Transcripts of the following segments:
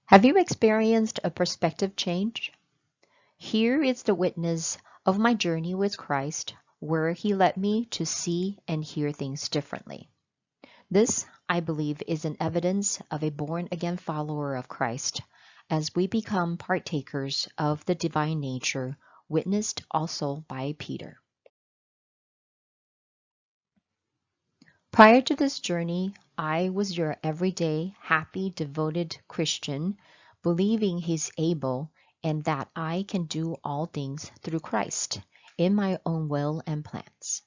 Have you experienced a perspective change? Here is the witness of my journey with Christ, where He led me to see and hear things differently. This, I believe, is an evidence of a born-again follower of Christ, as we become partakers of the divine nature, witnessed also by Peter. Prior to this journey, I was your everyday, happy, devoted Christian, believing He's able and that I can do all things through Christ in my own will and plans.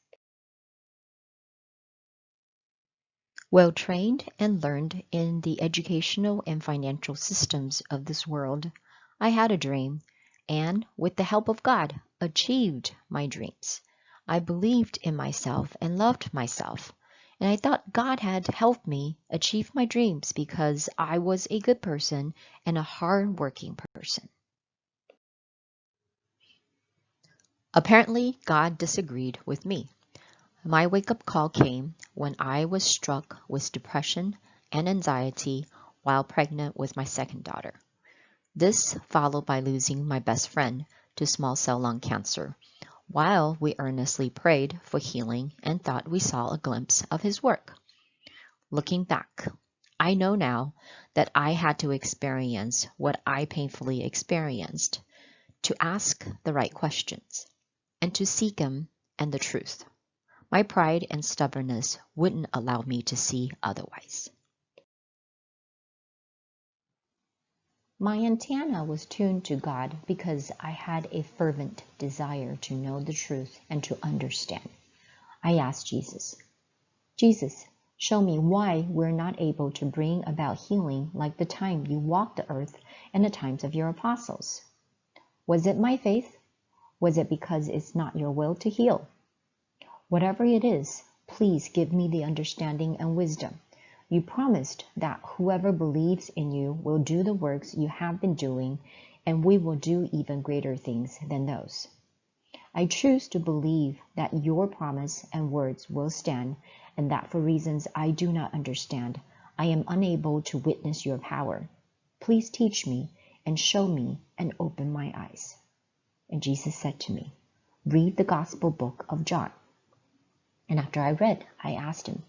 Well trained and learned in the educational and financial systems of this world, I had a dream and, with the help of God, achieved my dreams. I believed in myself and loved myself. And I thought God had helped me achieve my dreams because I was a good person and a hard-working person. Apparently, God disagreed with me. My wake-up call came when I was struck with depression and anxiety while pregnant with my second daughter. This followed by losing my best friend to small cell lung cancer, while we earnestly prayed for healing and thought we saw a glimpse of His work. Looking back, I know now that I had to experience what I painfully experienced, to ask the right questions, and to seek Him and the truth. My pride and stubbornness wouldn't allow me to see otherwise. My antenna was tuned to God because I had a fervent desire to know the truth and to understand. I asked Jesus, show me why we're not able to bring about healing like the time you walked the earth and the times of your apostles. Was it my faith? Was it because it's not your will to heal? Whatever it is, please give me the understanding and wisdom. You promised that whoever believes in you will do the works you have been doing, and we will do even greater things than those. I choose to believe that your promise and words will stand, and that for reasons I do not understand, I am unable to witness your power. Please teach me and show me and open my eyes. And Jesus said to me, read the Gospel book of John. And after I read, I asked him,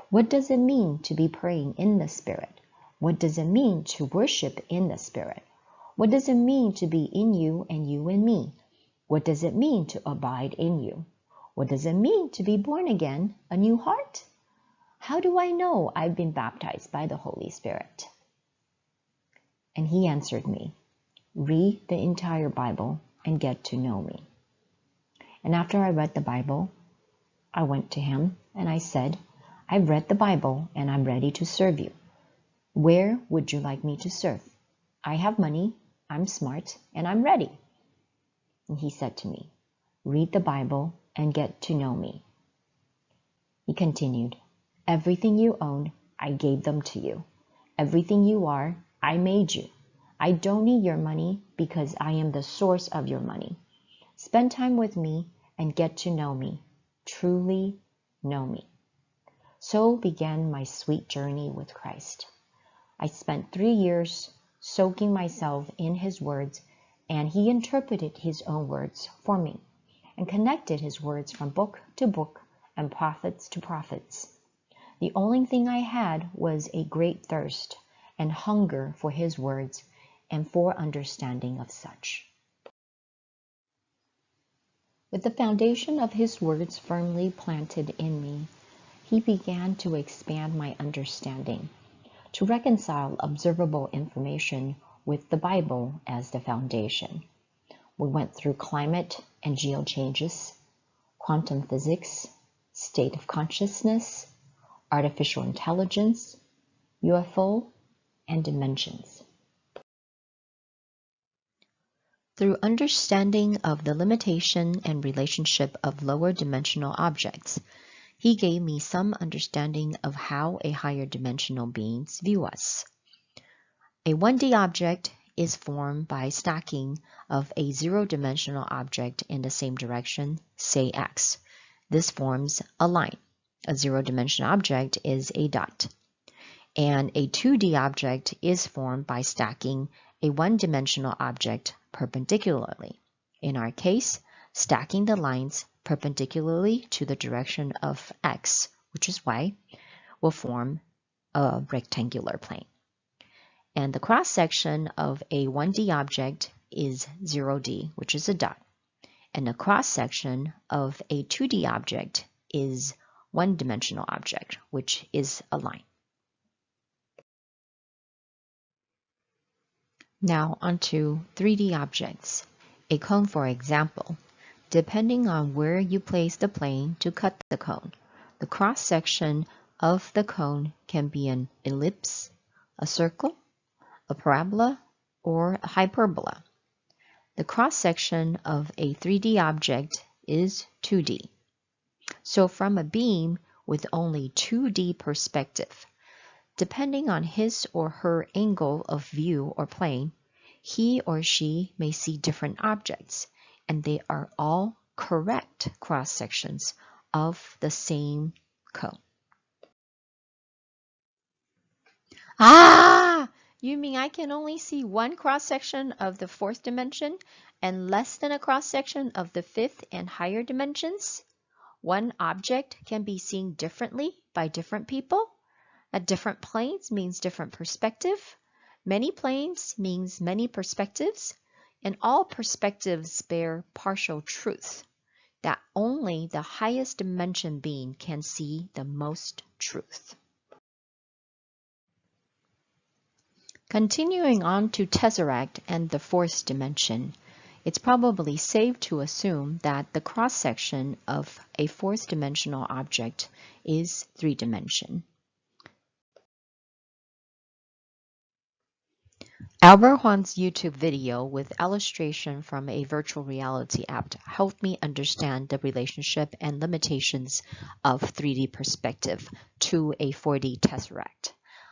what does it mean to be praying in the Spirit? What does it mean to worship in the Spirit? What does it mean to be in you and you in me? What does it mean to abide in you? What does it mean to be born again, a new heart? How do I know I've been baptized by the Holy Spirit? And he answered me, read the entire Bible and get to know me. And after I read the Bible, I went to him and I said, I've read the Bible and I'm ready to serve you. Where would you like me to serve? I have money, I'm smart, and I'm ready. And he said to me, read the Bible and get to know me. He continued, everything you own, I gave them to you. Everything you are, I made you. I don't need your money because I am the source of your money. Spend time with me and get to know me. Truly know me. So began my sweet journey with Christ. I spent 3 years soaking myself in His words, and He interpreted His own words for me and connected His words from book to book and prophets to prophets. The only thing I had was a great thirst and hunger for His words and for understanding of such. With the foundation of His words firmly planted in me, He began to expand my understanding, to reconcile observable information with the Bible as the foundation. We went through climate and geochanges, quantum physics, state of consciousness, artificial intelligence, UFO, and dimensions. Through understanding of the limitation and relationship of lower dimensional objects, He gave me some understanding of how a higher dimensional beings view us. A 1D object is formed by stacking of a zero-dimensional object in the same direction, say X. This forms a line. A zero-dimensional object is a dot. And a 2D object is formed by stacking a one-dimensional object perpendicularly. In our case, stacking the lines perpendicularly to the direction of x, which is y, will form a rectangular plane. And the cross-section of a 1D object is 0D, which is a dot. And the cross-section of a 2D object is one-dimensional object, which is a line. Now onto 3D objects. A cone, for example. Depending on where you place the plane to cut the cone, the cross-section of the cone can be an ellipse, a circle, a parabola, or a hyperbola. The cross-section of a 3D object is 2D. So from a beam with only 2D perspective, depending on his or her angle of view or plane, he or she may see different objects, and they are all correct cross-sections of the same cone. Ah! You mean I can only see one cross-section of the fourth dimension and less than a cross-section of the fifth and higher dimensions? One object can be seen differently by different people? At different planes means different perspective. Many planes means many perspectives. And all perspectives bear partial truth, that only the highest dimension being can see the most truth. Continuing on to tesseract and the fourth dimension, it's probably safe to assume that the cross-section of a fourth dimensional object is 3-dimension. Albert Hwang's YouTube video with illustration from a virtual reality app helped me understand the relationship and limitations of 3D perspective to a 4D tesseract.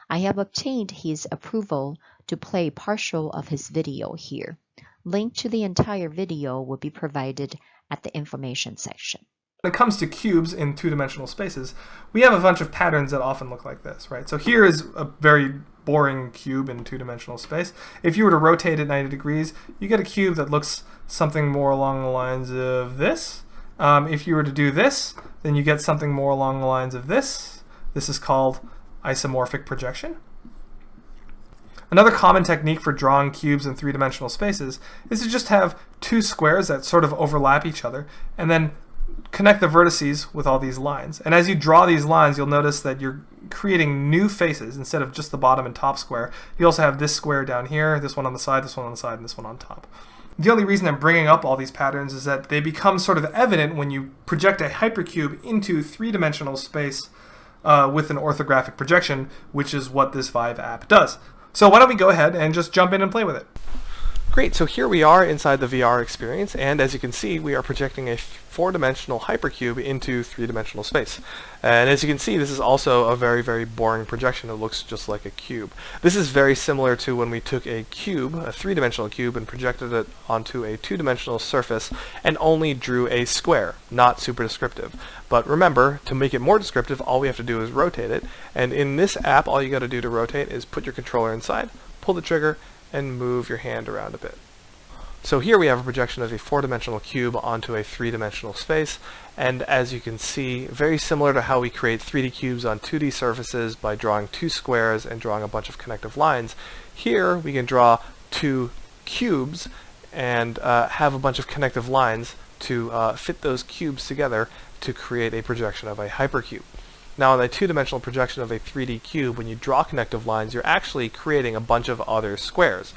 I have obtained his approval to play partial of his video here. Link to the entire video will be provided at the information section. When it comes to cubes in two-dimensional spaces, we have a bunch of patterns that often look like this, right? So here is a very boring cube in two-dimensional space. If you were to rotate it 90 degrees, you get a cube that looks something more along the lines of this. If you were to do this, then you get something more along the lines of this. This is called isomorphic projection. Another common technique for drawing cubes in three-dimensional spaces is to just have two squares that sort of overlap each other and then connect the vertices with all these lines. And as you draw these lines, you'll notice that you're creating new faces instead of just the bottom and top square. You also have this square down here, this one on the side, this one on the side, and this one on top. The only reason I'm bringing up all these patterns is that they become sort of evident when you project a hypercube into three-dimensional space with an orthographic projection, which is what this Vive app does. So why don't we go ahead and just jump in and play with it. Great, so here we are inside the VR experience, and as you can see, we are projecting a four-dimensional hypercube into three-dimensional space. And as you can see, this is also a very, very boring projection. It looks just like a cube. This is very similar to when we took a cube, a three-dimensional cube, and projected it onto a two-dimensional surface and only drew a square, not super descriptive. But remember, to make it more descriptive, all we have to do is rotate it. And in this app, all you got to do to rotate is put your controller inside, pull the trigger, and move your hand around a bit. So here we have a projection of a four-dimensional cube onto a three-dimensional space, and as you can see, very similar to how we create 3D cubes on 2D surfaces by drawing two squares and drawing a bunch of connective lines, here we can draw two cubes and have a bunch of connective lines to fit those cubes together to create a projection of a hypercube. Now, in a two-dimensional projection of a 3D cube, when you draw connective lines, you're actually creating a bunch of other squares.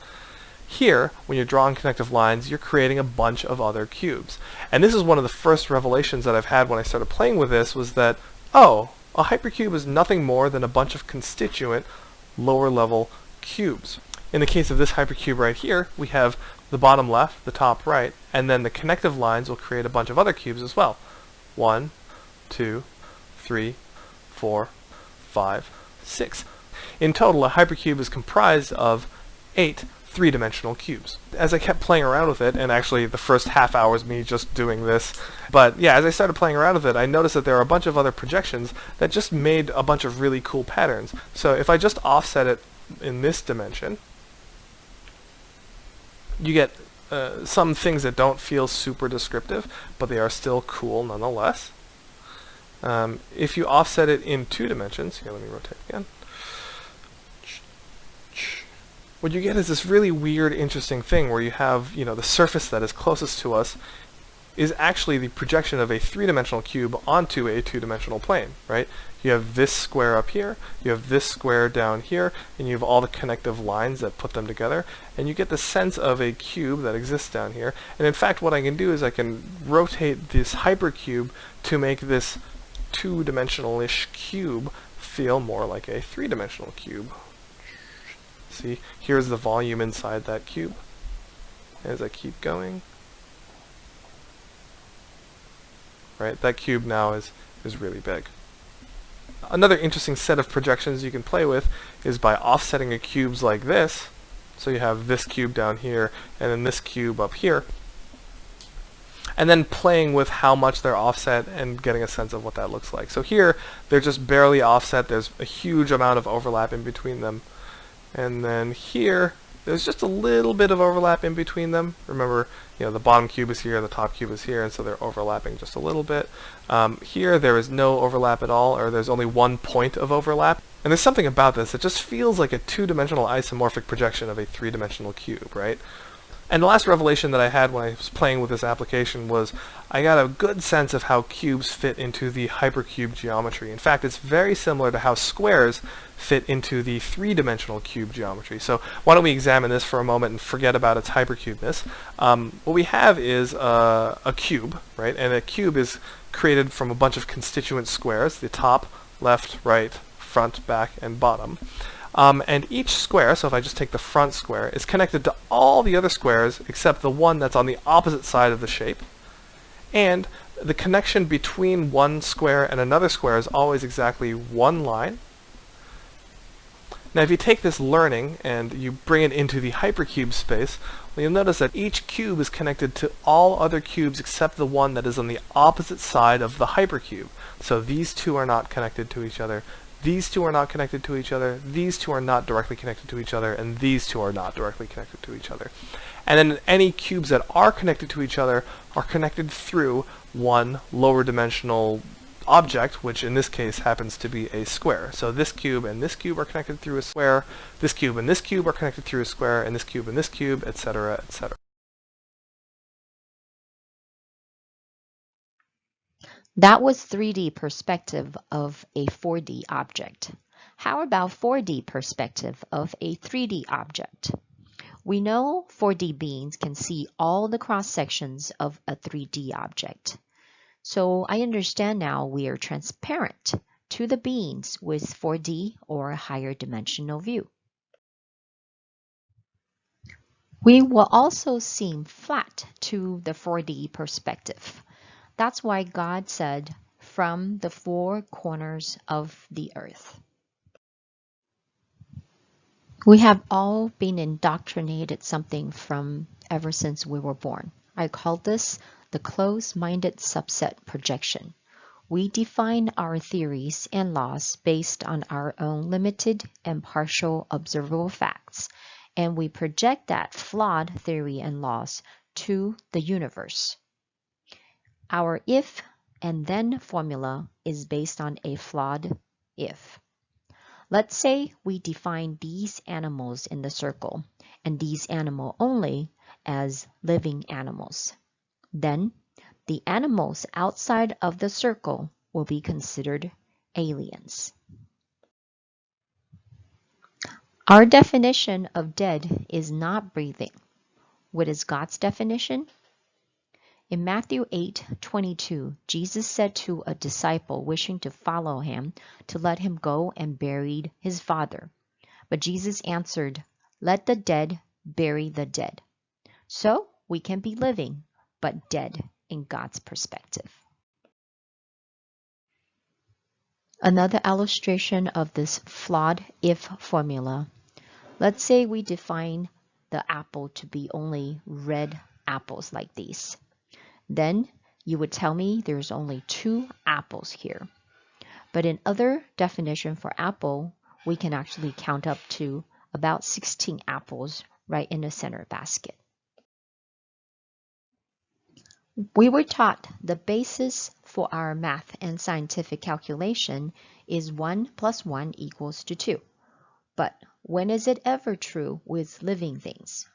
Here, when you're drawing connective lines, you're creating a bunch of other cubes. And this is one of the first revelations that I've had when I started playing with this, was that, oh, a hypercube is nothing more than a bunch of constituent lower-level cubes. In the case of this hypercube right here, we have the bottom left, the top right, and then the connective lines will create a bunch of other cubes as well. 1, 2, 3, 4, 5, 6. In total, a hypercube is comprised of 8 three-dimensional cubes. As I kept playing around with it, and actually the first half hour was me just doing this, but yeah, as I started playing around with it, I noticed that there are a bunch of other projections that just made a bunch of really cool patterns. So if I just offset it in this dimension, you get some things that don't feel super descriptive, but they are still cool nonetheless. If you offset it in 2 dimensions, here, let me rotate again. What you get is this really weird, interesting thing where you have, the surface that is closest to us is actually the projection of a 3-dimensional cube onto a 2-dimensional plane, right? You have this square up here, you have this square down here, and you have all the connective lines that put them together, and you get the sense of a cube that exists down here. And in fact, what I can do is I can rotate this hypercube to make this 2-dimensional-ish cube feel more like a 3-dimensional cube. See, here's the volume inside that cube. As I keep going, right, that cube now is really big. Another interesting set of projections you can play with is by offsetting a cubes like this. So you have this cube down here, and then this cube up here, and then playing with how much they're offset and getting a sense of what that looks like. So here, they're just barely offset. There's a huge amount of overlap in between them. And then here, there's just a little bit of overlap in between them. Remember, the bottom cube is here, the top cube is here, and so they're overlapping just a little bit. Here, there is no overlap at all, or there's only 1 point of overlap. And there's something about this that just feels like a 2-dimensional isomorphic projection of a 3-dimensional cube, right? And the last revelation that I had when I was playing with this application was I got a good sense of how cubes fit into the hypercube geometry. In fact, it's very similar to how squares fit into the 3-dimensional cube geometry. So why don't we examine this for a moment and forget about its hypercubeness. What we have is a cube, right? And a cube is created from a bunch of constituent squares, the top, left, right, front, back, and bottom. And each square, so if I just take the front square, is connected to all the other squares except the one that's on the opposite side of the shape. And the connection between one square and another square is always exactly one line. Now if you take this learning and you bring it into the hypercube space, well, you'll notice that each cube is connected to all other cubes except the one that is on the opposite side of the hypercube. So these two are not connected to each other. These two are not connected to each other, these two are not directly connected to each other, and these two are not directly connected to each other. And then any cubes that are connected to each other are connected through one lower dimensional object, which in this case happens to be a square. So this cube and this cube are connected through a square, this cube and this cube are connected through a square, and this cube, etc., etc. That was 3D perspective of a 4D object. How about 4D perspective of a 3D object? We know 4D beings can see all the cross-sections of a 3D object. So I understand now we are transparent to the beings with 4D or a higher dimensional view. We will also seem flat to the 4D perspective. That's why God said, from the 4 corners of the earth. We have all been indoctrinated something from ever since we were born. I call this the closed-minded subset projection. We define our theories and laws based on our own limited and partial observable facts, and we project that flawed theory and laws to the universe. Our if and then formula is based on a flawed if. Let's say we define these animals in the circle and these animals only as living animals. Then the animals outside of the circle will be considered aliens. Our definition of dead is not breathing. What is God's definition? In Matthew 8:22, Jesus said to a disciple wishing to follow him to let him go and bury his father. But Jesus answered, "Let the dead bury the dead." So we can be living, but dead in God's perspective. Another illustration of this flawed if formula. Let's say we define the apple to be only red apples like these. Then you would tell me there's only 2 apples here. But in other definition for apple, we can actually count up to about 16 apples right in the center basket. We were taught the basis for our math and scientific calculation is 1 plus 1 equals to 2. But when is it ever true with living things?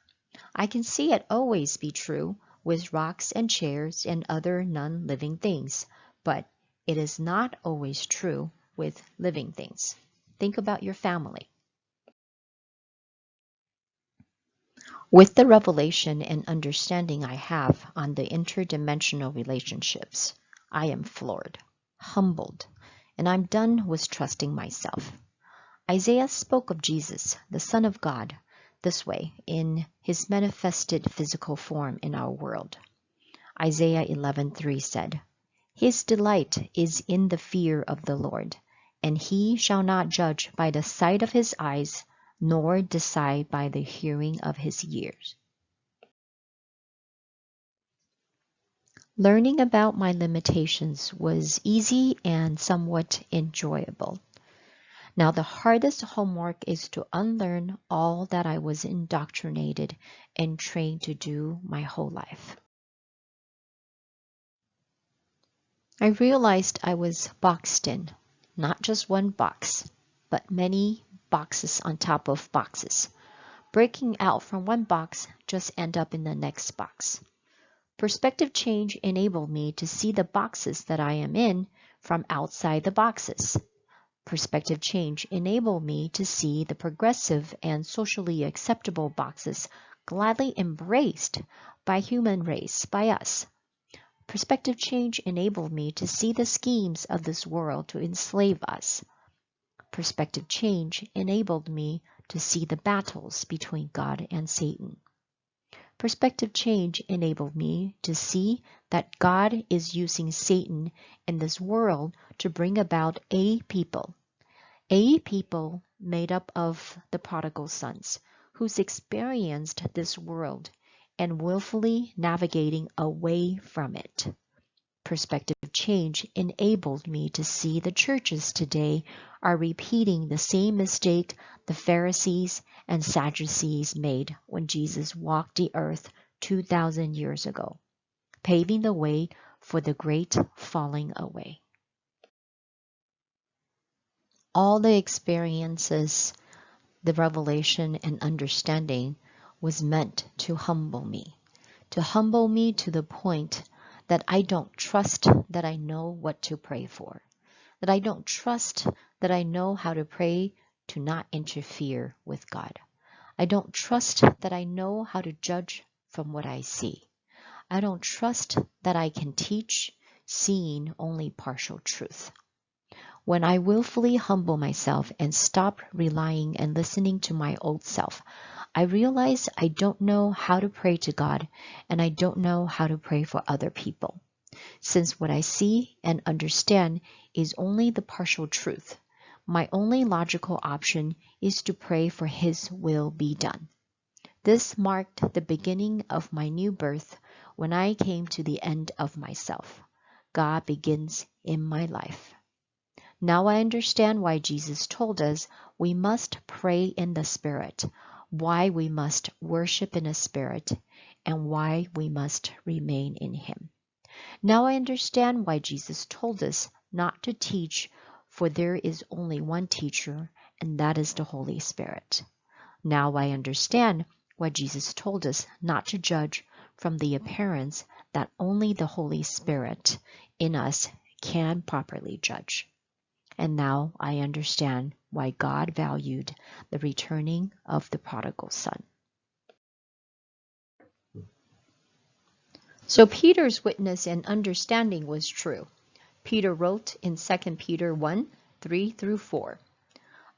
I can see it always be true with rocks and chairs and other non-living things, but it is not always true with living things. Think about your family. With the revelation and understanding I have on the interdimensional relationships, I am floored, humbled, and I'm done with trusting myself. Isaiah spoke of Jesus, the Son of God, this way in his manifested physical form in our world. Isaiah 11:3 said, "His delight is in the fear of the Lord, and he shall not judge by the sight of his eyes, nor decide by the hearing of his ears." Learning about my limitations was easy and somewhat enjoyable. Now the hardest homework is to unlearn all that I was indoctrinated and trained to do my whole life. I realized I was boxed in, not just one box, but many boxes on top of boxes. Breaking out from one box just end up in the next box. Perspective change enabled me to see the boxes that I am in from outside the boxes. Perspective change enabled me to see the progressive and socially acceptable boxes gladly embraced by human race, by us. Perspective change enabled me to see the schemes of this world to enslave us. Perspective change enabled me to see the battles between God and Satan. Perspective change enabled me to see that God is using Satan in this world to bring about a people made up of the prodigal sons, who's experienced this world and willfully navigating away from it. Perspective change enabled me to see the churches today are repeating the same mistake the Pharisees and Sadducees made when Jesus walked the earth 2,000 years ago, paving the way for the great falling away. All the experiences, the revelation and understanding was meant to humble me to the point that I don't trust that I know what to pray for, that I don't trust that I know how to pray to not interfere with God. I don't trust that I know how to judge from what I see. I don't trust that I can teach, seeing only partial truth. When I willfully humble myself and stop relying and listening to my old self, I realize I don't know how to pray to God, and I don't know how to pray for other people. Since what I see and understand is only the partial truth, my only logical option is to pray for His will be done. This marked the beginning of my new birth when I came to the end of myself. God begins in my life. Now I understand why Jesus told us we must pray in the Spirit, why we must worship in the Spirit, and why we must remain in Him. Now I understand why Jesus told us not to teach, for there is only one teacher, and that is the Holy Spirit. Now I understand why Jesus told us not to judge from the appearance, that only the Holy Spirit in us can properly judge. And now I understand why God valued the returning of the prodigal son. So Peter's witness and understanding was true. Peter wrote in 2 Peter 1:3-4,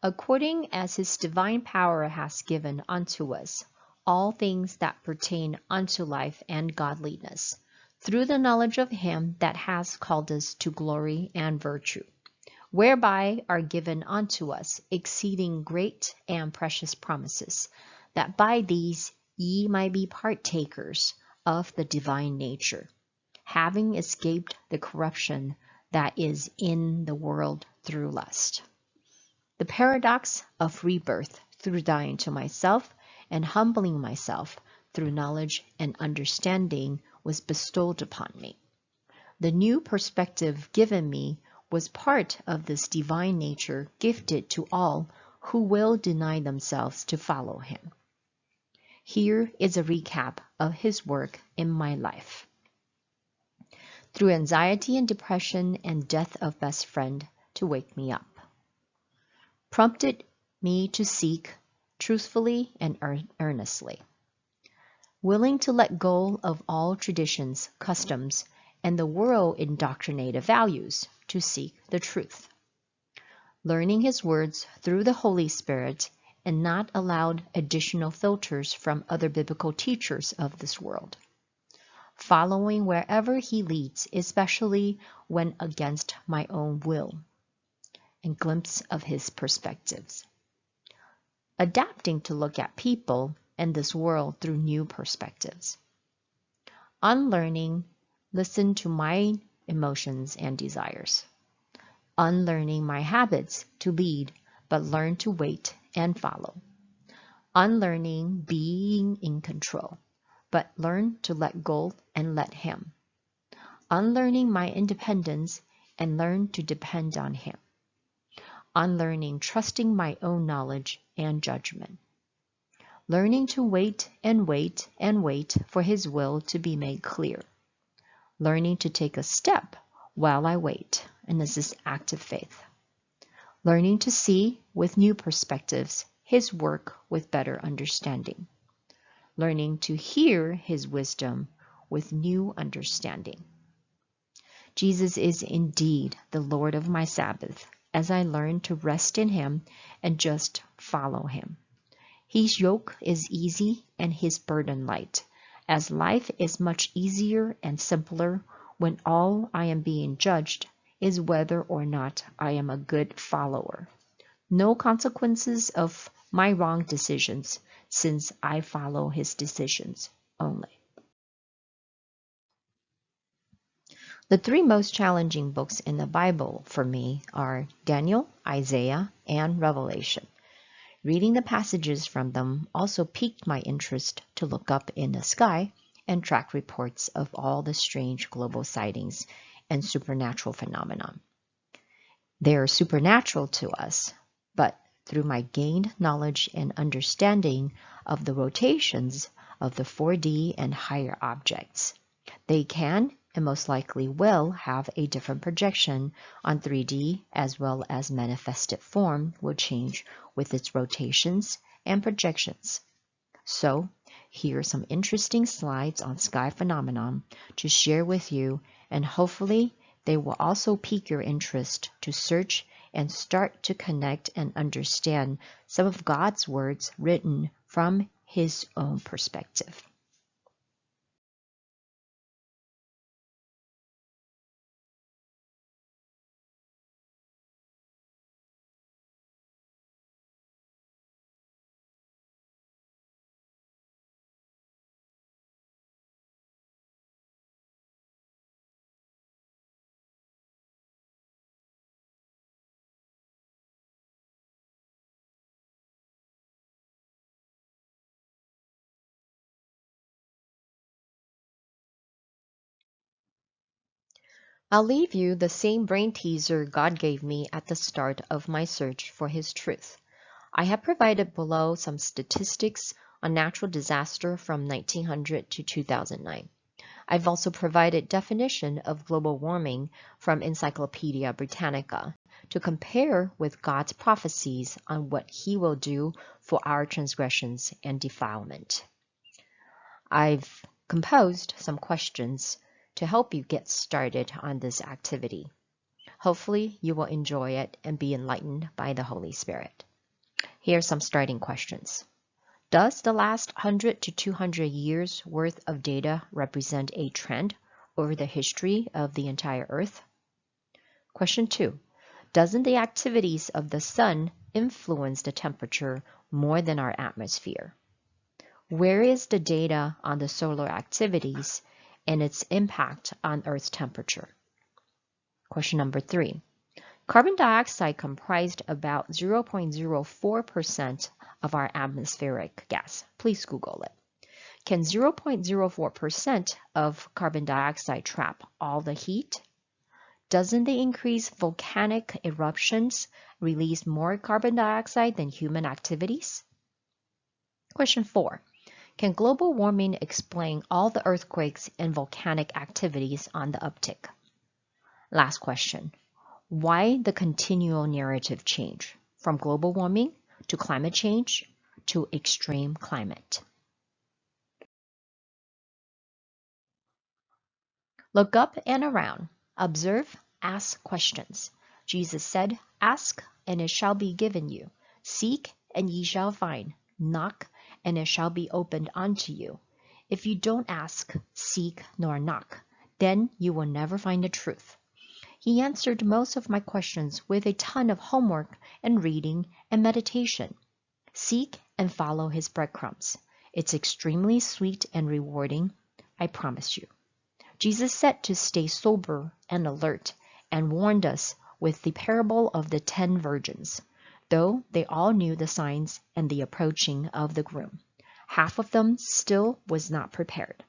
"According as his divine power has given unto us all things that pertain unto life and godliness, through the knowledge of him that has called us to glory and virtue, whereby are given unto us exceeding great and precious promises, that by these ye might be partakers of the divine nature, having escaped the corruption that is in the world through lust. The paradox of rebirth through dying to myself and humbling myself through knowledge and understanding was bestowed upon me. The new perspective given me was part of this divine nature gifted to all who will deny themselves to follow him. Here is a recap of his work in my life. Through anxiety and depression and death of best friend to wake me up. Prompted me to seek truthfully and earnestly. Willing to let go of all traditions, customs, and the world indoctrinated values to seek the truth. Learning his words through the Holy Spirit and not allowed additional filters from other biblical teachers of this world. Following wherever he leads, especially when against my own will, and glimpse of his perspectives. Adapting to look at people and this world through new perspectives. Unlearning, listen to my emotions and desires. Unlearning my habits to lead, but learn to wait and follow. Unlearning being in control, but learn to let go and let him. Unlearning my independence and learn to depend on him. Unlearning trusting my own knowledge and judgment. Learning to wait and wait and wait for his will to be made clear. Learning to take a step while I wait, and this is active faith. Learning to see with new perspectives his work with better understanding. Learning to hear his wisdom with new understanding. Jesus is indeed the Lord of my Sabbath, as I learn to rest in him and just follow him. His yoke is easy and his burden light, as life is much easier and simpler when all I am being judged is whether or not I am a good follower. No consequences of my wrong decisions, since I follow his decisions only. The three most challenging books in the Bible for me are Daniel, Isaiah, and Revelation. Reading the passages from them also piqued my interest to look up in the sky and track reports of all the strange global sightings and supernatural phenomena. They are supernatural to us, but through my gained knowledge and understanding of the rotations of the 4D and higher objects, they can and most likely will have a different projection on 3D, as well as manifested form will change with its rotations and projections. So, here are some interesting slides on sky phenomenon to share with you, and hopefully they will also pique your interest to search and start to connect and understand some of God's words written from his own perspective. I'll leave you the same brain teaser God gave me at the start of my search for his truth. I have provided below some statistics on natural disaster from 1900 to 2009. I've also provided definition of global warming from Encyclopedia Britannica to compare with God's prophecies on what he will do for our transgressions and defilement. I've composed some questions to help you get started on this activity. Hopefully, you will enjoy it and be enlightened by the Holy Spirit. Here are some starting questions. Does the last 100 to 200 years worth of data represent a trend over the history of the entire Earth? Question 2. Doesn't the activities of the sun influence the temperature more than our atmosphere? Where is the data on the solar activities and its impact on Earth's temperature? Question number 3. Carbon dioxide comprised about 0.04% of our atmospheric gas. Please Google it. Can 0.04% of carbon dioxide trap all the heat? Doesn't the increased volcanic eruptions release more carbon dioxide than human activities? Question 4. Can global warming explain all the earthquakes and volcanic activities on the uptick? Last question. Why the continual narrative change from global warming to climate change to extreme climate? Look up and around. Observe, ask questions. Jesus said, "Ask, and it shall be given you. Seek, and ye shall find. Knock, and it shall be opened unto you. If you don't ask, seek, nor knock, then you will never find the truth." He answered most of my questions with a ton of homework and reading and meditation. Seek and follow his breadcrumbs. It's extremely sweet and rewarding, I promise you. Jesus said to stay sober and alert and warned us with the parable of the 10 virgins. Though they all knew the signs and the approaching of the groom, half of them still was not prepared.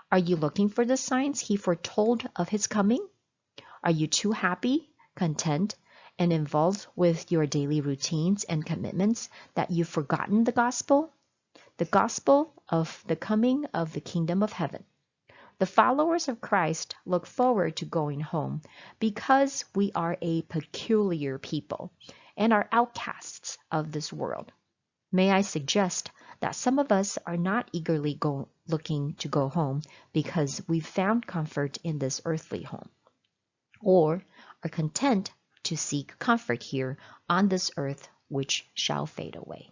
Are you looking for the signs he foretold of his coming? Are you too happy, content, and involved with your daily routines and commitments that you've forgotten the gospel? The gospel of the coming of the kingdom of heaven. The followers of Christ look forward to going home because we are a peculiar people and are outcasts of this world. May I suggest that some of us are not eagerly looking to go home because we've found comfort in this earthly home, or are content to seek comfort here on this earth which shall fade away.